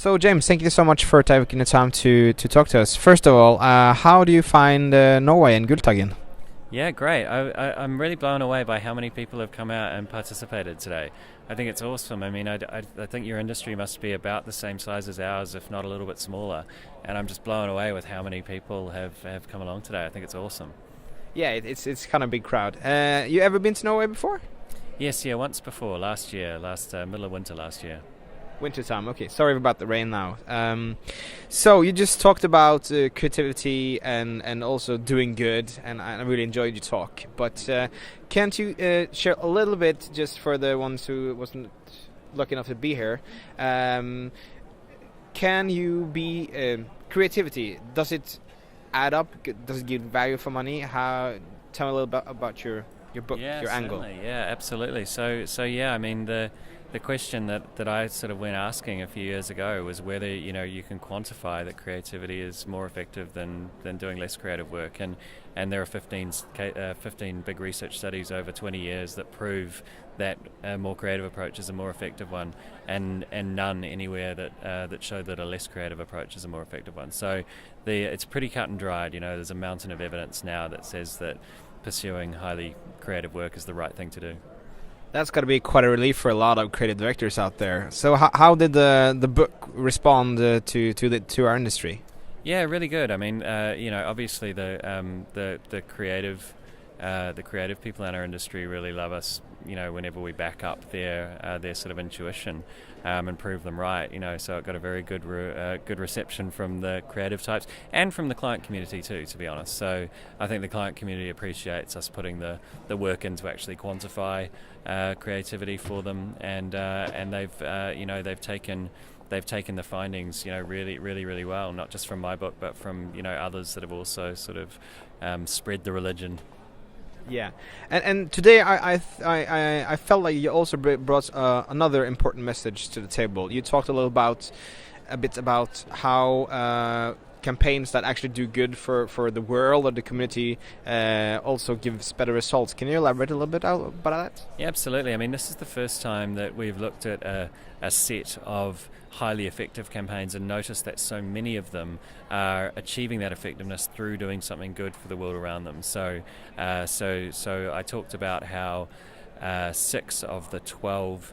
So, James, thank you so much for taking the time to talk to us. First of all, how do you find Norway and Gulltagen? Yeah, great. I'm really blown away by how many people have come out and participated today. I think it's awesome. I mean, I think your industry must be about the same size as ours, if not a little bit smaller. And I'm just blown away with how many people have come along today. I think it's awesome. Yeah, it's kind of a big crowd. You ever been to Norway before? Yes, yeah, once before, last year, middle of winter last year. Winter time. Okay, sorry about the rain now. So you just talked about creativity and also doing good, and I really enjoyed your talk. But can't you share a little bit, just for the ones who wasn't lucky enough to be here? Can you be creativity? Does it add up? Does it give value for money? Tell me a little bit about your book, your angle. Yeah, absolutely. So yeah, I mean the question that I sort of went asking a few years ago was whether you can quantify that creativity is more effective than doing less creative work, and there are 15 big research studies over 20 years that prove that a more creative approach is a more effective one, and none anywhere that show that a less creative approach is a more effective one. So it's pretty cut and dried. There's a mountain of evidence now that says that pursuing highly creative work is the right thing to do. That's got to be quite a relief for a lot of creative directors out there. So how did the book respond to our industry? Yeah, really good. I mean, obviously the creative people in our industry really love us. Whenever we back up their sort of intuition and prove them right. So it got a very good reception from the creative types and from the client community too, to be honest. So I think the client community appreciates us putting the work in to actually quantify creativity for them, and they've taken the findings really, really, really well, not just from my book but from others that have also sort of spread the religion. Yeah, and today I felt like you also brought another important message to the table. You talked a bit about how campaigns that actually do good for the world or the community also gives better results. Can you elaborate a little bit about that? Yeah, absolutely. I mean, this is the first time that we've looked at a set of highly effective campaigns and noticed that so many of them are achieving that effectiveness through doing something good for the world around them. So I talked about how 6 of the 12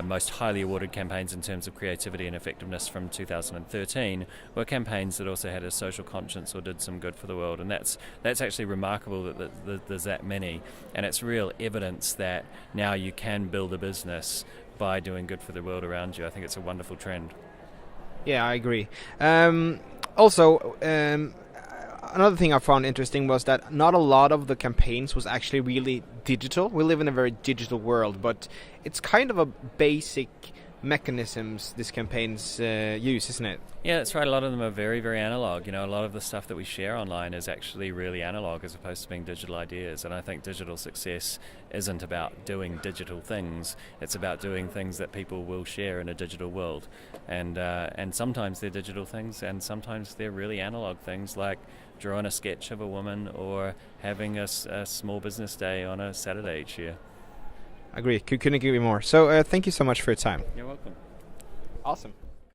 most highly awarded campaigns in terms of creativity and effectiveness from 2013 were campaigns that also had a social conscience or did some good for the world, and that's actually remarkable that there's that many, and it's real evidence that now you can build a business by doing good for the world around you. I think it's a wonderful trend. Yeah, I agree. Another thing I found interesting was that not a lot of the campaigns was actually really digital. We live in a very digital world, but it's kind of a basic mechanisms these campaigns use, isn't it? Yeah, that's right. A lot of them are very, very analog. A lot of the stuff that we share online is actually really analog as opposed to being digital ideas. And I think digital success isn't about doing digital things. It's about doing things that people will share in a digital world. And sometimes they're digital things, and sometimes they're really analog things, like drawing a sketch of a woman or having a small business day on a Saturday each year. I agree. Couldn't agree more. So thank you so much for your time. You're welcome. Awesome.